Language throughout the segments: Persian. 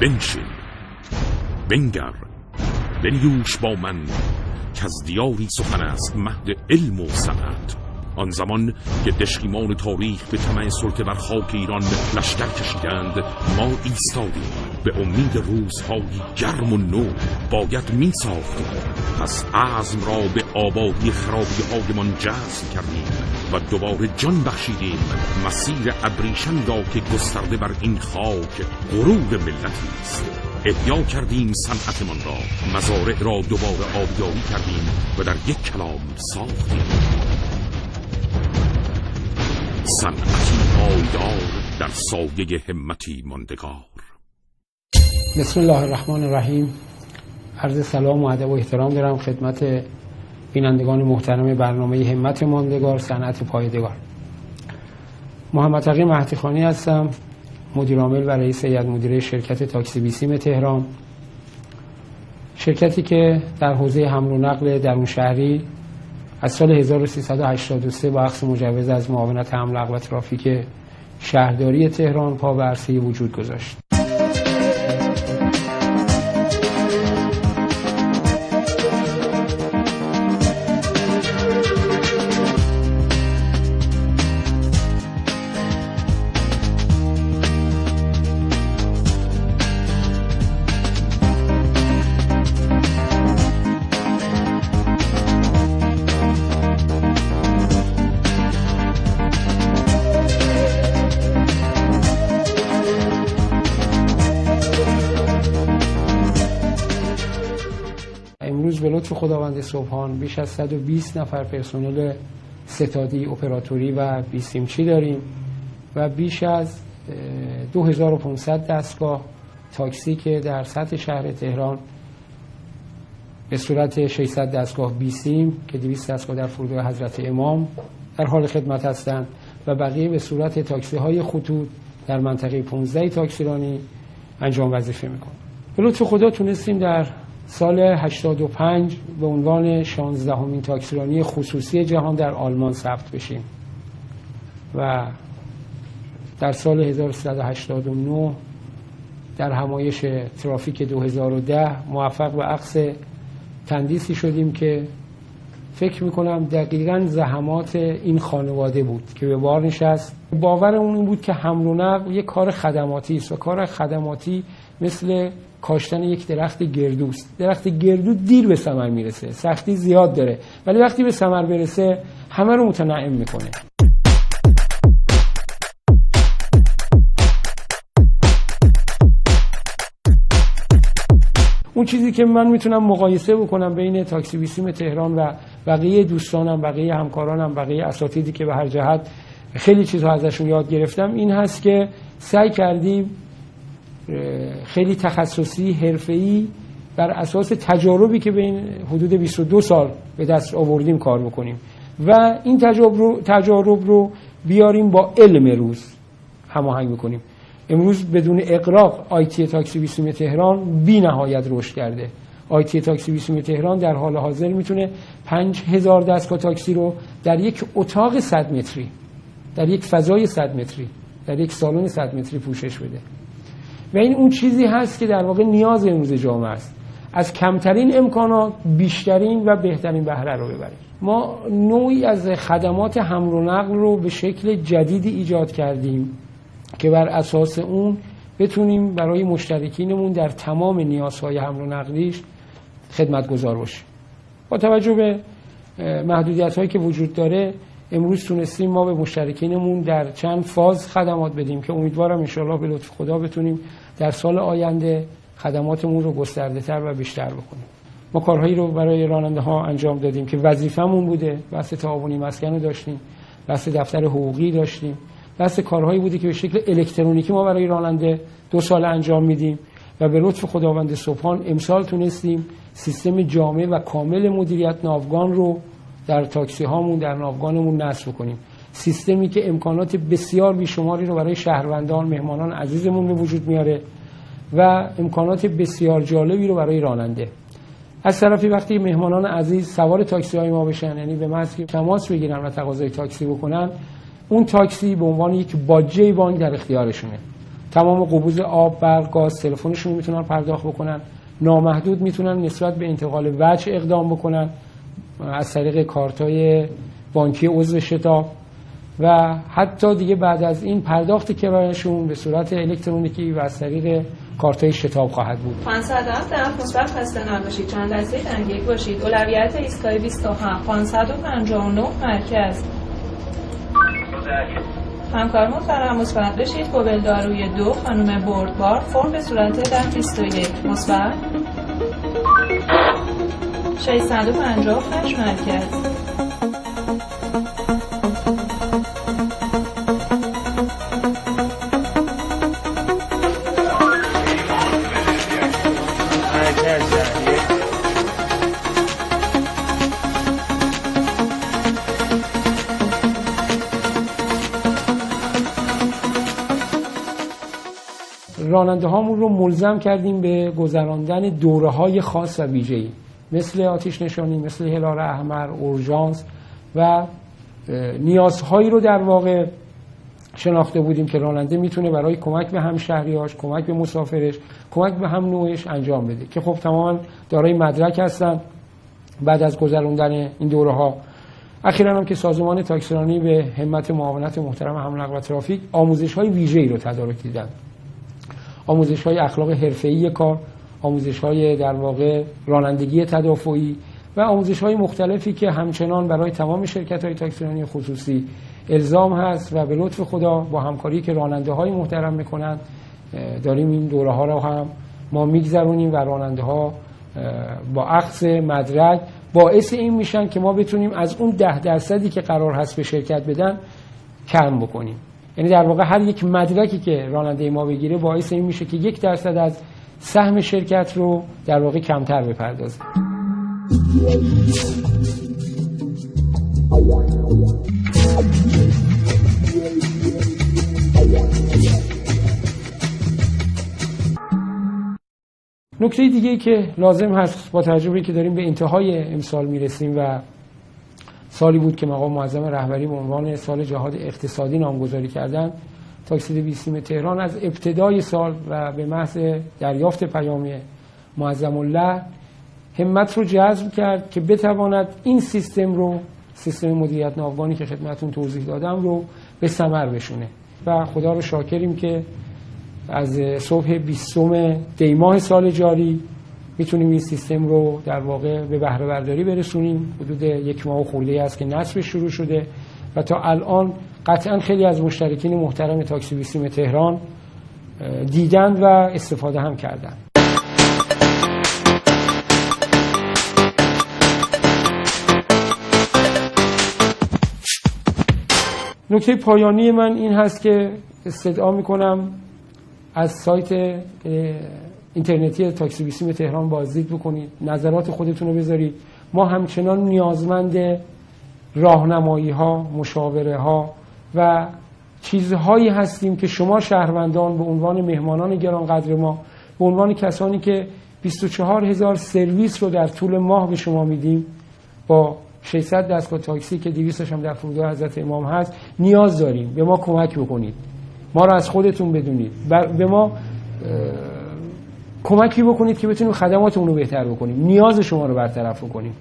بنشین، بنگر، بنیوش با من که از دیاری سخن است مهد علم و صنعت. آن زمان که دشقیمان تاریخ به طمع سلطه بر خاک ایران لشکر کشیدند، ما ایستادیم به امید روزهای گرم و نو باید می ساختیم. پس عزم را به آبادی خرابی هایمان جذب کردیم و دوباره جان بخشیدیم مسیر ابریشمی را که گسترده بر این خاک غرور ملتی است. احیا کردیم صنعتمان را، مزارع را دوباره آبیاری کردیم و در یک کلام ساختیم صنعتی پایدار در سایه همتی ماندگار. بسم الله الرحمن الرحیم. عرض سلام و ادب و احترام دارم خدمت بینندگان محترم برنامه همت ماندگار صنعت پایدار. محمد تقی مهدیخانی هستم، مدیر عامل و رئیس هیئت مدیره شرکت تاکسی بیسیم تهران، شرکتی که در حوزه حمل و نقل درون شهری از سال 1383 با اخذ مجوز از معاونت حمل و نقل و ترافیک شهرداری تهران پا به عرصه وجود گذاشت. امروز به لطف خداوند سبحان بیش از 120 نفر پرسنل ستادی، اپراتوری و بیسیمچی داریم و بیش از 2500 دستگاه تاکسی که در سطح شهر تهران به صورت 600 دستگاه بیسیم که 200 دستگاه در فرودگاه حضرت امام در حال خدمت هستند و بقیه به صورت تاکسی های خطوط در منطقه 15 تاکسیرانی انجام وظیفه میکنند. به لطف خدا تونستیم در سال 85 به عنوان 16مین تاکسیرانی خصوصی جهان در آلمان ثبت بشیم و در سال 1389 در همایش ترافیک 2010 موفق به اخذ تندیسی شدیم که فکر میکنم دقیقاً زحمات این خانواده بود که به بار نشست. باورمون این بود که حمل و نقل یک کار خدماتی است و کار خدماتی مثل کاشتن یک درخت گردوست. درخت گردو دیر به ثمر میرسه، سختی زیاد داره، ولی وقتی به ثمر برسه همه رو متنعم میکنه. اون چیزی که من میتونم مقایسه بکنم بین تاکسی بیسیم تهران و بقیه دوستانم، بقیه همکارانم، بقیه اساتیدی که به هر جهت خیلی چیزها ازشون یاد گرفتم این هست که سعی کردیم خیلی تخصصی، حرفه‌ای بر اساس تجاربی که بین حدود 22 سال به دست آوردیم کار بکنیم و این تجارب رو بیاریم با علم روز هماهنگ بکنیم. امروز بدون اغراق آیتی تاکسی بیسیم تهران بی نهایت رشد کرده. آیتی تاکسی بیسیم تهران در حال حاضر میتونه 5000 دستگاه تاکسی رو در یک اتاق 100 متری، در یک فضای 100 متری، در یک سالن 100 متری پوشش بده. و این اون چیزی هست که در واقع نیاز امروز جامعه است، از کمترین امکانات بیشترین و بهترین بهره رو ببریم. ما نوعی از خدمات حمل و نقل رو به شکل جدیدی ایجاد کردیم که بر اساس اون بتونیم برای مشترکینمون در تمام نیازهای حمل و نقلیش خدمتگزار باشیم. با توجه به محدودیت‌هایی که وجود داره امروز تونستیم ما به مشترکینمون در چند فاز خدمات بدیم که امیدوارم انشاءالله به لطف خدا بتونیم در سال آینده خدماتمون رو گسترده‌تر و بیشتر بکنیم. ما کارهایی رو برای راننده ها انجام دادیم که وظیفمون بوده. بحث تعاونی مسکن رو داشتیم، بحث دفتر حقوقی داشتیم، بحث کارهایی بوده که به شکل الکترونیکی ما برای راننده 2 سال انجام میدیم و به لطف خداوند سبحان امسال تونستیم سیستم جامع و کامل مدیریت ناوگان رو در تاکسی هامون، در ناوگانمون نصب کنیم. سیستمی که امکانات بسیار بیشماری رو برای شهروندان، مهمانان عزیزمون به وجود میاره و امکانات بسیار جالبی رو برای راننده. از طرفی وقتی مهمانان عزیز سوار تاکسی های ما بشن، یعنی به محض که تماس بگیرن و تقاضای تاکسی بکنن، اون تاکسی به عنوان یک باجه بانک در اختیارشونه. تمام قبوز آب، برق، گاز، تلفنشون رو میتونن پرداخت بکنن. نامحدود میتونن نسبت به انتقال وجه اقدام بکنن از طریق کارت‌های بانکی عضو شتاب و حتی دیگه بعد از این پرداخت کرایه‌شون به صورت الکترونیکی و از طریق کارت‌های شتاب خواهد بود. 507 طرف مثبت خسته نباشید. چند دسته تنگیک باشید. اولویت ایستگاه 27 559 مرکز. همکار محترم مثبت بشید. کوبل داروی 2 خانم بردبار فرم به صورت 1021 مثبت 655 مرکز. راننده هامون رو ملزم کردیم به گذراندن دوره‌های خاص و ویژه‌ای مثل آتش نشانی، مثل هلال احمر، اورژانس و نیازهایی رو در واقع شناخته بودیم که راننده میتونه برای کمک به همشهریاش، کمک به مسافرش، کمک به هم نوعش انجام بده که خب تماما دارای مدرک هستن. بعد از گذراندن این دوره‌ها اخیراً هم که سازمان تاکسیرانی به همت معاونت محترم حمل و نقل و ترافیک آموزش‌های ویژه‌ای رو تدارک دیدن. آموزش‌های اخلاق حرفه‌ای کار، آموزش‌های در واقع رانندگی تدافعی و آموزش‌های مختلفی که همچنان برای تمام شرکت‌های تاکسیرانی خصوصی الزام هست و به لطف خدا با همکاری که راننده‌های محترم می‌کنند داریم این دوره‌ها رو هم ما می‌گذرونیم و راننده‌ها با اخذ مدرک باعث این میشن که ما بتونیم از اون 10% که قرار هست به شرکت بدن کم بکنیم. یعنی در واقع هر یک مدرکی که راننده ما بگیره باعث این میشه که 1% از سهم شرکت رو در واقع کمتر بپردازه. نکته دیگه که لازم هست با توجه به اینکه داریم به انتهای امسال میرسیم و سالی بود که مقام معظم رهبری به عنوان سال جهاد اقتصادی نامگذاری کردن، تاکسید 20 تهران از ابتدای سال و به محض دریافت پیام معظم الله همت رو جذب کرد که بتواند این سیستم مدیریت ناوگانی که خدمتتون توضیح دادم رو به ثمر بشونه و خدا رو شاکریم که از صبح 20 دی ماه سال جاری میتونیم این سیستم رو در واقع به بهره برداری برسونیم. حدود 1 ماه خورده است که نصبش شروع شده و تا الان قطعا خیلی از مشترکین محترم تاکسی 20 تهران دیدن و استفاده هم کردن. نکته پایانی من این هست که استدعا میکنم از سایت اینترنتی تاکسی 20 تهران بازدید بکنید، نظرات خودتون رو بذارید. ما همچنان نیازمند راهنمایی ها، مشاوره ها و چیزهایی هستیم که شما شهروندان به عنوان مهمانان گرانقدر ما، به عنوان کسانی که 24,000 سرویس رو در طول ماه به شما میدیم با 600 دستگاه تاکسی که 200 هم در فرودگاه حضرت امام هست، نیاز داریم. به ما کمک بکنید، ما رو از خودتون بدونید، به ما کمکی بکنید که بتونیم خدماتمون رو بهتر بکنیم، نیاز شما رو برطرف بکنیم.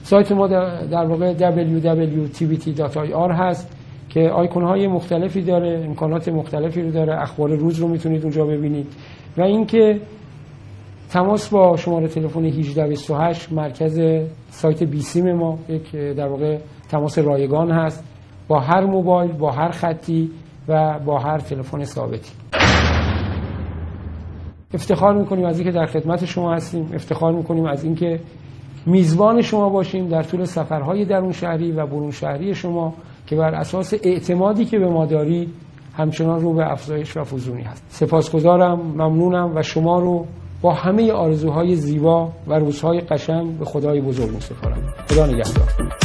سایت ما در واقع www.tbt.ir هست که آیکون‌های مختلفی داره، امکانات مختلفی رو داره، اخبار روز رو میتونید اونجا ببینید و اینکه تماس با شماره تلفن 1828 مرکز سایت بیسیم ما یک در واقع تماس رایگان هست با هر موبایل، با هر خطی و با هر تلفن ثابتی. افتخار میکنیم از اینکه در خدمت شما هستیم، افتخار میکنیم از اینکه میزبان شما باشیم در طول سفرهای درون شهری و برون شهری شما که بر اساس اعتمادی که به ما دارید همچنان رو به افزایش و فزونی هست. سپاسگزارم، ممنونم و شما رو با همه آرزوهای زیبا و روزهای قشنگ به خدای بزرگ می‌سپارم. خدا نگهدار.